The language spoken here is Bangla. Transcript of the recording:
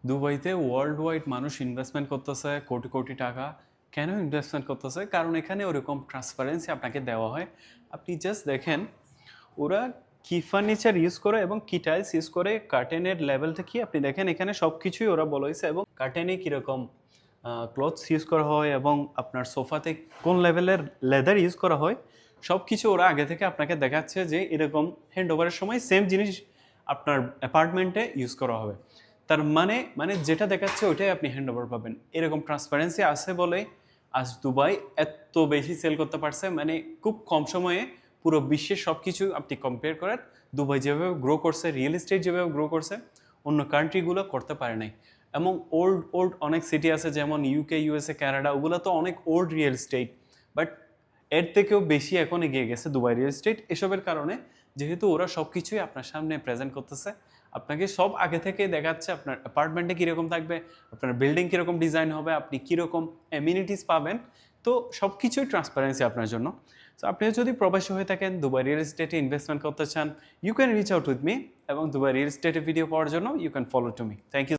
দুবাইতে ওয়ার্ল্ড ওয়াইড মানুষ ইনভেস্টমেন্ট করতেছে কোটি কোটি টাকা। কেন ইনভেস্টমেন্ট করতেছে? কারণ এখানে ওরকম ট্রান্সপারেন্সি আপনাকে দেওয়া হয়। আপনি জাস্ট দেখেন ওরা কি ফার্নিচার ইউজ করে এবং কি টাইলস ইউজ করে, কার্টেনের লেভেলটা কি আপনি দেখেন, এখানে সব কিছুই ওরা বলা হয়েছে এবং কার্টেনে কীরকম ক্লথস ইউজ করা হয় এবং আপনার সোফাতে কোন লেভেলের লেদার ইউজ করা হয়, সব কিছু ওরা আগে থেকে আপনাকে দেখাচ্ছে যে এরকম হ্যান্ড ওভারের সময় সেম জিনিস আপনার অ্যাপার্টমেন্টে ইউজ করা হবে। তার মানে মানে যেটা দেখাচ্ছে ওইটাই আপনি হ্যান্ড ওভার পাবেন। এরকম ট্রান্সপারেন্সি আছে বলে আজ দুবাই এত বেশি সেল করতে পারছে। মানে খুব কম সময়ে পুরো বিশ্বের সব কিছু আপনি কম্পেয়ার করেন, দুবাই যেভাবে গ্রো করছে, রিয়েল এস্টেট যেভাবে গ্রো করছে, অন্য কান্ট্রিগুলো করতে পারে নাই। এবং ওল্ড ওল্ড অনেক সিটি আছে যেমন ইউকে, ইউএসএ, কানাডা, ওগুলো তো অনেক ওল্ড রিয়েল এস্টেট, বাট এর থেকেও বেশি এখন এগিয়ে গেছে দুবাই রিয়েল এস্টেট। এসবের কারণে যেহেতু ওরা সব কিছুই আপনার সামনে প্রেজেন্ট করতেছে, আপনাকে সব আগে থেকে দেখাচ্ছে আপনার অ্যাপার্টমেন্টে কীরকম থাকবে, আপনার বিল্ডিং কীরকম ডিজাইন হবে, আপনি কীরকম অ্যামিনিটিস পাবেন। তো সব কিছুই ট্রান্সপারেন্সি আপনার জন্য। তো আপনি যদি প্রবাসী হয়ে থাকেন, দুবাই রিয়েল এস্টেটে ইনভেস্টমেন্ট করতে চান, you can reach out with me. এবং দুবাই রিয়েল এস্টেটের ভিডিও পাওয়ার জন্য you can follow to me. Thank you.